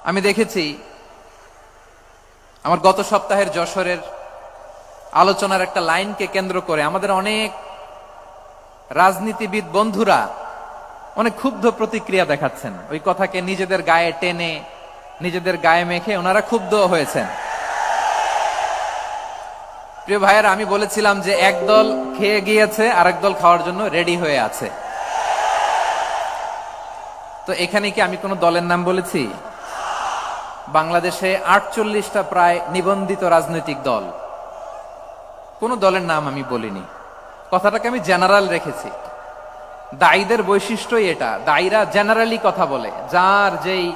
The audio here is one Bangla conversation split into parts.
আমি দেখেছি আমার গত সপ্তাহের যশোরের আলোচনার একটা লাইনকে কেন্দ্র করে আমাদের অনেক রাজনীতিবিদ বন্ধুরা অনেক ক্ষুব্ধ প্রতিক্রিয়া দেখাচ্ছেন। ওই কথাকে নিজেদের গায়ে টেনে নিজেদের গায়ে মেখে ওনারা ক্ষুব্ধ হয়েছেন। প্রিয় ভাইয়েরা, আমি বলেছিলাম যে একদল খেয়ে গিয়েছে, আরেক দল খাওয়ার জন্য রেডি হয়ে আছে। তো এখানে কি আমি কোন দলের নাম বলেছি? বাংলাদেশে 48টা প্রায় নিবন্ধিত রাজনৈতিক দল, কোন দলের নাম আমি বলিনি। কথাটাকে আমি জেনারেল রেখেছি। দায়ীদের বৈশিষ্ট্যই এটা, দায়ীরা জেনারেলি কথা বলে, যার যেই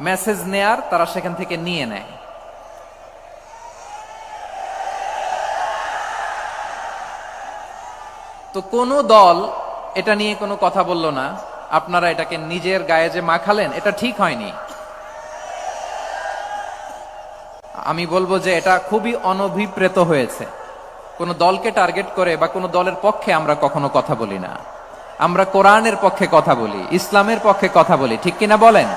মেসেজ নেয়ার তারা সেখান থেকে নিয়ে নেয়। তো কোন দল এটা নিয়ে কোনো কথা বলল না। আপনারা এটাকে নিজের গায়ে যে মাখালেন, এটা ঠিক হয়নি। আমি বলবো যে এটা খুবই অনভিপ্রেত হয়েছে। কোন দলকে টার্গেট করে বা কোন দলের পক্ষে আমরা কখনো কথা বলি না। আমরা কোরআনের পক্ষে কথা বলি, ইসলামের পক্ষে কথা বলি, ঠিক কিনা বলেন?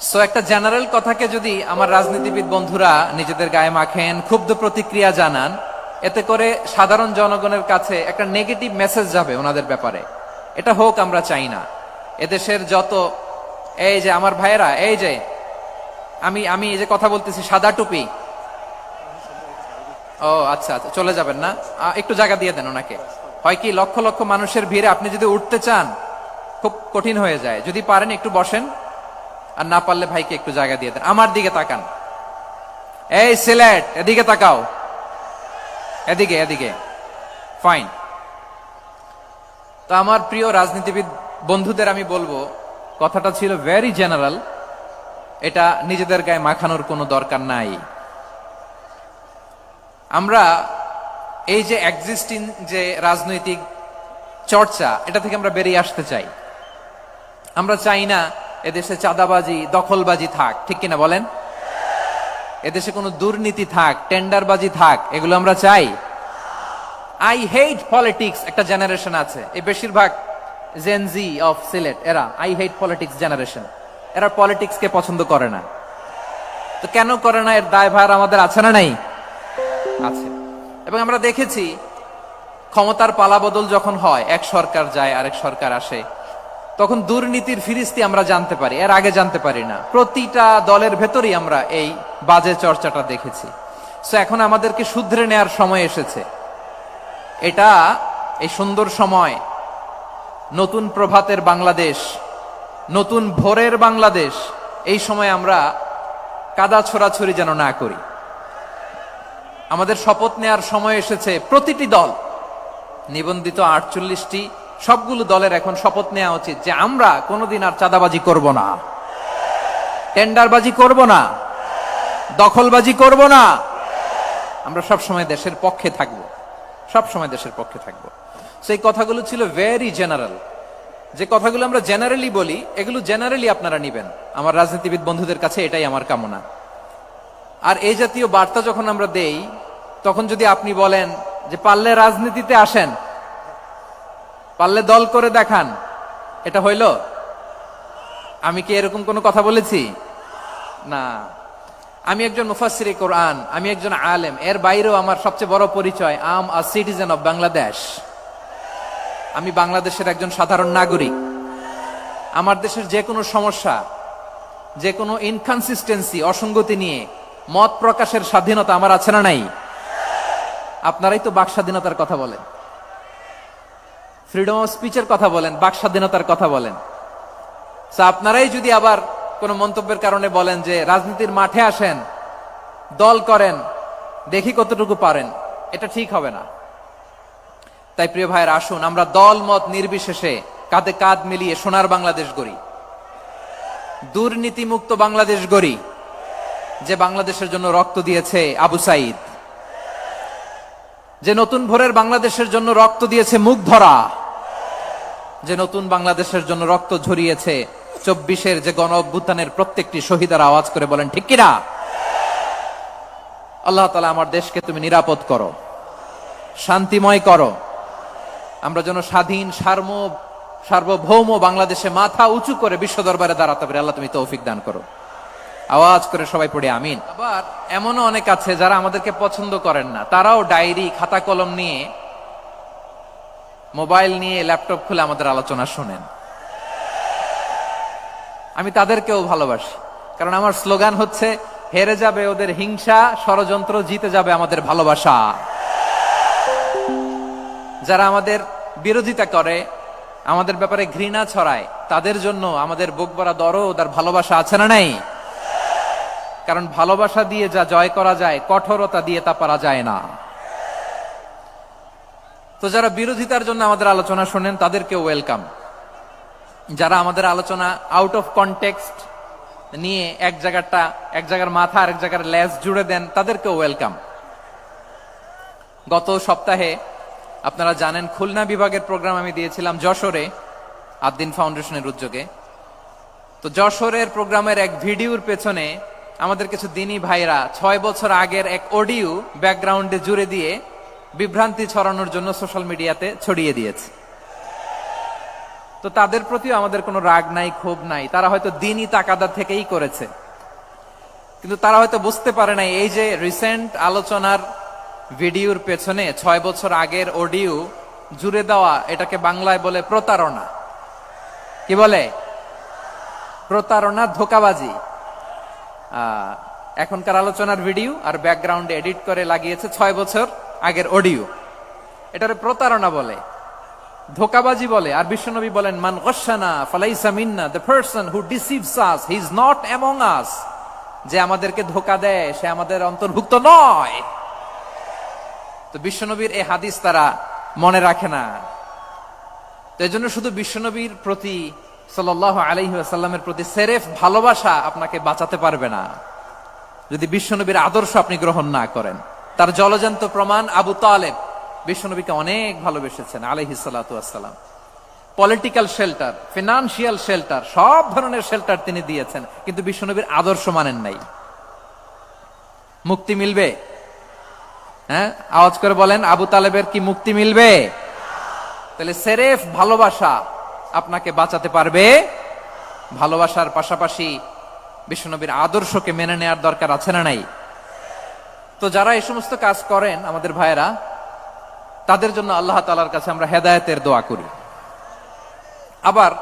সো একটা জেনারেল কথাকে যদি আমার রাজনীতিবিদ বন্ধুরা নিজেদের গায়ে মাখেন, ক্ষুব্ধ প্রতিক্রিয়া জানান, এতে করে সাধারণ জনগণের কাছে একটা নেগেটিভ মেসেজ যাবে ওনাদের ব্যাপারে। এটা হোক আমরা চাই না। এদেশের যত এই যে আমার ভাইয়েরা, এই যে আমি এই যে কথা বলতেছি, সাদা টুপি, ও আচ্ছা আচ্ছা, চলে যাবেন না? একটু জায়গা দিয়ে দেন ওনাকে। হয় কি, লক্ষ লক্ষ মানুষের ভিড়ে আপনি যদি উঠতে চান খুব কঠিন হয়ে যায়। যদি পারেন একটু বসেন, আর না পারলে ভাইকে একটু জায়গা দিয়ে দেন। আমার দিকে তাকান, এই সিলেট, এদিকে তাকাও, এদিকে এদিকে, ফাইন। তো আমার প্রিয় রাজনীতিবিদ বন্ধুদের আমি বলবো, কথাটা ছিল ভেরি জেনারেল, এটা নিজেদের গায়ে মাখানোর কোনো দরকার নাই। আমরা এই যে এক্সিস্টিং যে রাজনৈতিক চর্চা, এটা থেকে আমরা বেরিয়ে আসতে চাই। আমরা চাই না এদেশে চাঁদাবাজি, দখলবাজি থাক, ঠিক কিনা বলেন? এদেশে কোনো দুর্নীতি থাক, টেন্ডারবাজি থাক, এগুলো আমরা চাই। আই হেট পলিটিক্স একটা জেনারেশন আছে, এই বেশিরভাগ জেনজি অফ সিলেট, এরা আই হেট পলিটিক্স জেনারেশন। এরা পলিটিক্সকে পছন্দ করে না। তো কেন করে না, এর দায়ভার আমাদের আছে না নাই? আছে। এবং আমরা দেখেছি ক্ষমতার পালাবদল যখন হয়, এক সরকার যায় আরেক সরকার আসে, তখন দুর্নীতির ফিরিস্তি আমরা জানতে পারি, এর আগে জানতে পারি না। প্রতিটা দলের ভেতরেই আমরা এই বাজে চর্চাটা দেখেছি। সো এখন আমাদেরকে শুধরে নেয়ার সময় এসেছে। এটা এই সুন্দর সময়, নতুন প্রভাতের বাংলাদেশ, নতুন ভোরের বাংলাদেশ, এই সময় আমরা কাদা ছোড়াছড়ি যেন না করি। আমাদের শপথ নেয়ার সময় এসেছে। প্রতিটি দল, নিবন্ধিত 48টি, সবগুলো দলের এখন শপথ নেওয়া উচিত যে আমরা কোনোদিন আর চাঁদাবাজি করব না, টেন্ডারবাজি করব না, দখলবাজি করব না। আমরা সবসময় দেশের পক্ষে থাকব, সবসময় দেশের পক্ষে থাকব। সেই কথাগুলো ছিল ভেরি জেনারেল। যে কথাগুলো আমরা জেনারেলি বলি, এগুলো জেনারেলি আপনারা নিবেন। আমার রাজনীতিবিদ বন্ধুদের কাছে এটাই আমার কামনা। আর এই জাতীয় বার্তা যখন আমরা দেই, তখন যদি আপনি বলেন যে পারলে রাজনীতিতে আসেন, পারলে দল করে দেখান, এটা হইল? আমি কি এরকম কোনো কথা বলেছি? না। আমি একজন মুফাসসিরে কোরআন, আমি একজন আলেম, এর বাইরেও আমার সবচেয়ে বড় পরিচয়, আম আ সিটিজেন অফ বাংলাদেশ। আমি বাংলাদেশের একজন সাধারণ নাগরিক। আমার দেশের যে কোনো সমস্যা, যে কোনো ইনকনসিস্টেন্সি, অসঙ্গতি নিয়ে মত প্রকাশের স্বাধীনতা আমার আছে না নাই? আপনারাই তো বাক স্বাধীনতার কথা বলেন, ফ্রিডম অফ স্পিচের কথা বলেন, বাক স্বাধীনতার কথা বলেন। আপনারাই যদি আবার কোন মন্তব্যের কারণে বলেন যে রাজনীতির মাঠে আসেন, দল করেন, দেখি কতটুকু পারেন, এটা ঠিক হবে না। তাই প্রিয় ভাইয়ের, আসুন আমরা দল মত নির্বিশেষে কাঁধে কাঁধ মিলিয়ে সোনার বাংলাদেশ গড়ি, দুর্নীতিমুক্ত বাংলাদেশ গড়ি, যে বাংলাদেশের জন্য রক্ত দিয়েছে আবু সাইদ, যে নতুন ভোরের বাংলাদেশের জন্য রক্ত দিয়েছে মুগ্ধরা, যে নতুন বাংলাদেশের জন্য রক্ত ঝরিয়েছে 24-এর যে গণ অভ্যুত্থানের প্রত্যেকটি শহীদের। আওয়াজ করে বলেন ঠিক কিনা? আল্লাহ তাআলা আমার দেশকে তুমি নিরাপদ করো, শান্তিময় করো। আমরা যেন স্বাধীন, সার্বভৌম বাংলাদেশে মাথা উঁচু করে বিশ্ব দরবারে দাঁড়াতে পারে। আল্লাহ তুমি তৌফিক দান করো। আওয়াজ করে সবাই পড়ে আমিন। আবার এমনও অনেক আছে যারা আমাদেরকে পছন্দ করেন না, তারাও ডায়েরি খাতা কলম নিয়ে, মোবাইল নিয়ে, ল্যাপটপ খুলে আমাদের আলোচনা শোনেন। আমি তাদেরকেও ভালোবাসি, কারণ আমার স্লোগান হচ্ছে হেরে যাবে ওদের হিংসা, ষড়যন্ত্র, জিতে যাবে আমাদের ভালোবাসা। যারা আমাদের বিরোধিতা করে, আমাদের ব্যাপারে ঘৃণা ছড়ায়, তাদের জন্য আমাদের বুক ভরা দরদ আর ভালোবাসা আছে না নাই? কারণ ভালোবাসা দিয়ে যা জয় করা যায়, কঠোরতা দিয়ে তা পারা যায় না। তো যারা বিরোধিতার জন্য আমাদের আলোচনা শোনেন তাদেরকে ওয়েলকাম। যারা আমাদের আলোচনা আউট অফ কনটেক্সট নিয়ে এক জায়গার মাথা আর এক জায়গার লেজ জুড়ে দেন, তাদেরকে ওয়েলকাম। গত সপ্তাহে আপনারা জানেন খুলনা বিভাগের প্রোগ্রাম আমি দিয়েছিলাম যশোরে, আদ্দিন ফাউন্ডেশনের উদ্যোগে। তো যশোরের প্রোগ্রামের এক ভিডিওর পেছনে আমাদের কিছু দিনী ভাইরা 6 বছর আগের এক অডিও ব্যাকগ্রাউন্ডে জুড়ে দিয়ে বিভ্রান্তি ছড়ানোর জন্য সোশ্যাল মিডিয়াতে ছড়িয়ে দিয়েছে। তো তাদের প্রতিও আমাদের কোনো রাগ নাই, ক্ষোভ নাই। তারা হয়তো দিনই তাকাদা থেকেই করেছে, কিন্তু তারা হয়তো বুঝতে পারে নাই এই যে রিসেন্ট আলোচনার ভিডিওর পেছনে 6 বছর আগের অডিও জুড়ে দেওয়া, এটাকে বাংলায় বলে প্রতারণা। কি বলে? প্রতারণা, ধোঁকাবাজি। এখনকার আলোচনার ভিডিও আর ব্যাকগ্রাউন্ডে এডিট করে লাগিয়েছে 6 বছর আগের অডিও। এটারে প্রতারণা বলে, ধোঁকাবাজি বলে। আর বিশ্বনবী বলেন, মান গশানা ফালাইসা মিন্না, the person who deceives us he is not among us. যে আমাদেরকে ধোঁকা দেয় সে আমাদের অন্তর্ভুক্ত নয়। তো বিশ্বনবীর এই হাদিস তারা মনে রাখে না। তো এই জন্য শুধু বিশ্বনবীর প্রতি সাল্লাল্লাহু আলাইহি ওয়াসাল্লামের প্রতি সেরেফ ভালোবাসা আপনাকে বাঁচাতে পারবে না যদি বিশ্বনবীর আদর্শ আপনি গ্রহণ না করেন। তার জলজান্ত প্রমাণ আবু তালেব বিশ্বনবীকে অনেক ভালোবেসেছেন আলাইহিস সালাতু ওয়াসসালাম। পলিটিক্যাল শেল্টার, ফিনান্সিয়াল শেল্টার, সব ধরনের শেল্টার তিনি দিয়েছেন, কিন্তু বিশ্বনবীর আদর্শ মানেন নাই। মুক্তি মিলবে? হ্যাঁ, আওয়াজ করে বলেন, আবু তালেবের কি মুক্তি মিলবে? তাহলে সেরেফ ভালোবাসা আপনাকে বাঁচাতে পারবে। ভালোবাসার পাশাপাশি বিশ্বনবীর আদর্শকে মেনে নেওয়ার দরকার আছে না নাই? তো যারা এই সমস্ত কাজ করেন আমাদের ভাইয়েরা, তাদের জন্য আল্লাহ তাআলার কাছে আমরা হেদায়েতের দোয়া করি। আবার